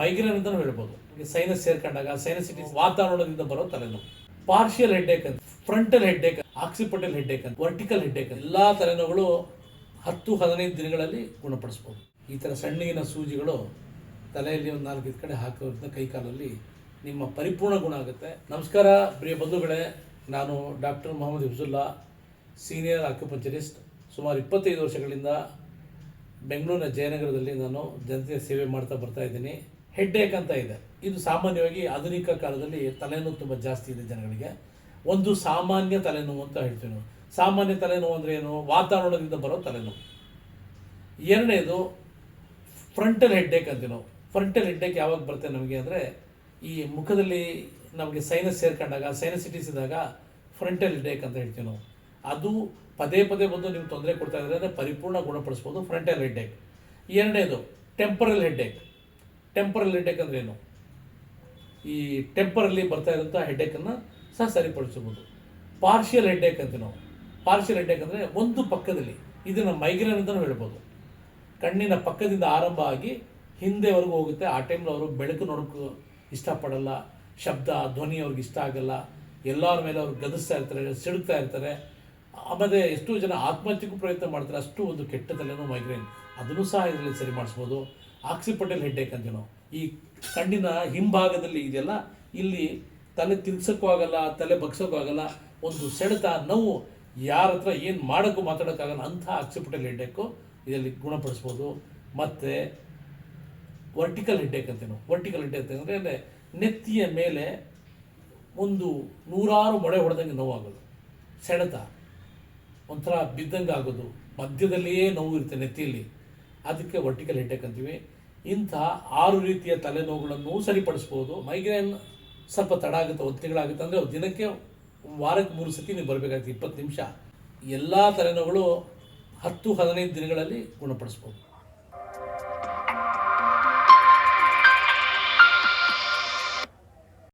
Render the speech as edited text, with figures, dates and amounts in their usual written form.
Migraine ಅಂತಲೂ ಹೇಳ್ಬೋದು. Sinus ಸೇರ್ಕೊಂಡಾಗ ಸೈನಸಿಟಿಸ್ ವಾತಾವರಣದಿಂದ ಬರೋ ತಲೆನೋವು. ಪಾರ್ಷಿಯಲ್ ಹೆಡ್ಡೇಕ್ ಅಂತ, ಫ್ರಂಟಲ್ ಹೆಡ್ಡೇಕ್, ಆಕ್ಸಿಪಿಟಲ್ ಹೆಡ್ಡೇಕ್ ಅಂತ, ವರ್ಟಿಕಲ್ ಹೆಡ್ಡೇಕ್ ಅಂತ, ಎಲ್ಲ ತಲೆನೋವುಗಳು 10-15 ದಿನಗಳಲ್ಲಿ ಗುಣಪಡಿಸ್ಬೋದು. ಈ ಥರ ಸಣ್ಣಗಿನ ಸೂಜಿಗಳು ತಲೆಯಲ್ಲಿ ಒಂದು 4 ಕಡೆ ಹಾಕೋದ್ರಿಂದ ಕೈಕಾಲಲ್ಲಿ ನಿಮ್ಮ ಪರಿಪೂರ್ಣ ಗುಣ ಆಗುತ್ತೆ. ನಮಸ್ಕಾರ ಪ್ರಿಯ ಬಂಧುಗಳೇ, ನಾನು ಡಾಕ್ಟರ್ ಮೊಹಮ್ಮದ್ ಹಿಫ್ಜುಲ್ಲಾ, ಸೀನಿಯರ್ ಆಕ್ಯುಪಂಚರಿಸ್ಟ್. ಸುಮಾರು 25 ವರ್ಷಗಳಿಂದ ಬೆಂಗಳೂರಿನ ಜಯನಗರದಲ್ಲಿ ನಾನು ಜನತೆಯ ಸೇವೆ ಮಾಡ್ತಾ ಬರ್ತಾ ಇದ್ದೀನಿ. ಹೆಡ್ಡೇಕ್ ಅಂತ ಇದೆ. ಇದು ಸಾಮಾನ್ಯವಾಗಿ ಆಧುನಿಕ ಕಾಲದಲ್ಲಿ ತಲೆನೋವು ತುಂಬ ಜಾಸ್ತಿ ಇದೆ ಜನಗಳಿಗೆ. ಒಂದು ಸಾಮಾನ್ಯ ತಲೆನೋವು ಅಂತ ಹೇಳ್ತೀವಿ ನಾವು. ಸಾಮಾನ್ಯ ತಲೆನೋವು ಅಂದರೆ ಏನು? ವಾತಾವರಣದಿಂದ ಬರೋ ತಲೆನೋವು. ಎರಡನೇದು ಫ್ರಂಟಲ್ ಹೆಡ್ಡೇಕ್ ಅಂತೀವಿ ನಾವು. ಫ್ರಂಟಲ್ ಹೆಡ್ಡೇಕ್ ಯಾವಾಗ ಬರುತ್ತೆ ನಮಗೆ ಅಂದರೆ, ಈ ಮುಖದಲ್ಲಿ ನಮಗೆ ಸೈನಸ್ ಸೇರ್ಕೊಂಡಾಗ, ಸೈನಸಿಟಿಸ್ ಇದ್ದಾಗ ಫ್ರಂಟಲ್ ಹೆಡ್ಡೇಕ್ ಅಂತ ಹೇಳ್ತೀವಿ ನಾವು. ಅದು ಪದೇ ಪದೇ ಬಂದು ನಿಮ್ಗೆ ತೊಂದರೆ ಕೊಡ್ತಾ ಇದ್ದಾರೆ ಅಂದರೆ ಪರಿಪೂರ್ಣ ಗುಣಪಡಿಸ್ಬೋದು ಫ್ರಂಟಲ್ ಹೆಡ್ಡೇಕ್. ಎರಡನೇದು ಟೆಂಪರಲ್ ಹೆಡ್ಡೇಕ್. ಟೆಂಪರಲ್ ಹೆಡ್ಡೇಕ್ ಅಂದರೆ ಏನು? ಈ ಟೆಂಪರಲ್ಲಿ ಬರ್ತಾ ಇರೋಂಥ ಹೆಡ್ಡೇಕನ್ನು ಸಹ ಸರಿಪಡಿಸ್ಬೋದು. ಪಾರ್ಷಿಯಲ್ ಹೆಡ್ಡೇಕ್ ಅಂತೀವಿ ನಾವು. ಪಾರ್ಷಿಯಲ್ ಹೆಡ್ಡೇಕ್ ಅಂದರೆ ಒಂದು ಪಕ್ಕದಲ್ಲಿ, ಇದನ್ನು ಮೈಗ್ರೇನ್ ಅಂತಲೂ ಹೇಳ್ಬೋದು. ಕಣ್ಣಿನ ಪಕ್ಕದಿಂದ ಆರಂಭ ಆಗಿ ಹಿಂದೆವರೆಗೂ ಹೋಗುತ್ತೆ. ಆ ಟೈಮ್ಲಿ ಅವರು ಬೆಳಕು ನೋಡೋಕ್ಕೂ ಇಷ್ಟಪಡಲ್ಲ, ಶಬ್ದ ಧ್ವನಿ ಅವ್ರಿಗೆ ಇಷ್ಟ ಆಗಲ್ಲ, ಎಲ್ಲರ ಮೇಲೆ ಅವ್ರು ಗದಿಸ್ತಾ ಇರ್ತಾರೆ, ಸಿಡುಕ್ತಾ ಇರ್ತಾರೆ. ಆಮೇಲೆ ಎಷ್ಟೋ ಜನ ಆತ್ಮಹತ್ಯೆಗೂ ಪ್ರಯತ್ನ ಮಾಡ್ತಾರೆ. ಅಷ್ಟು ಒಂದು ಕೆಟ್ಟ ತಲೆನೋವು ಮೈಗ್ರೇನ್. ಅದನ್ನು ಸಹ ಇದರಲ್ಲಿ ಸರಿ ಮಾಡಿಸ್ಬೋದು. ಆಕ್ಸಿಪಿಟಲ್ ಹೆಡ್ಡೇಕ್ ಅಂತೀವಿ ನಾವು. ಈ ಕಣ್ಣಿನ ಹಿಂಭಾಗದಲ್ಲಿ ಇದೆಯಲ್ಲ, ಇಲ್ಲಿ ತಲೆ ತಿರ್ಗ್ಸೋಕ್ಕೂ ಆಗಲ್ಲ, ತಲೆ ಬಗ್ಸೋಕ್ಕೂ ಆಗಲ್ಲ, ಒಂದು ಸೆಳೆತ, ನೋವು, ಯಾರ ಹತ್ರ ಏನು ಮಾಡೋಕ್ಕೂ ಮಾತಾಡೋಕ್ಕಾಗಲ್ಲ. ಅಂಥ ಆಕ್ಸಿಪಿಟಲ್ ಹೆಡ್ಡೇಕು ಇದರಲ್ಲಿ ಗುಣಪಡಿಸ್ಬೋದು. ಮತ್ತು ವರ್ಟಿಕಲ್ ಹೆಡ್ಡೇಕ್ ಅಂತೀವಿ ನಾವು. ವರ್ಟಿಕಲ್ ಹೆಡ್ಡೇಕ್ ಅಂದರೆ ನೆತ್ತಿಯ ಮೇಲೆ ಒಂದು 100 ಮೊಳೆ ಹೊಡೆದಂಗೆ ನೋವಾಗೋದು, ಸೆಳೆತ, ಒಂಥರ ಬಿದ್ದಂಗೆ ಆಗೋದು, ಮಧ್ಯದಲ್ಲಿಯೇ ನೋವು ಇರುತ್ತೆ ನೆತ್ತಿಯಲ್ಲಿ. ಅದಕ್ಕೆ ವರ್ಟಿಕಲ್ ಹೆಡ್ಡೇಕ್ ಅಂತೀವಿ. ಇಂಥ 6 ರೀತಿಯ ತಲೆನೋವುಗಳನ್ನು ಸರಿಪಡಿಸ್ಬೋದು. ಮೈಗ್ರೇನ್ ಸ್ವಲ್ಪ ತಡ ಆಗುತ್ತೆ, 1 ತಿಂಗಳಾಗುತ್ತೆ ಅಂದರೆ ದಿನಕ್ಕೆ ವಾರಕ್ಕೆ 3 ಸತಿ ನೀವು ಬರಬೇಕಾಗುತ್ತೆ, 20 ನಿಮಿಷ. ಎಲ್ಲ ತಲೆನೋವುಗಳು 10-15 ದಿನಗಳಲ್ಲಿ ಗುಣಪಡಿಸ್ಬೋದು.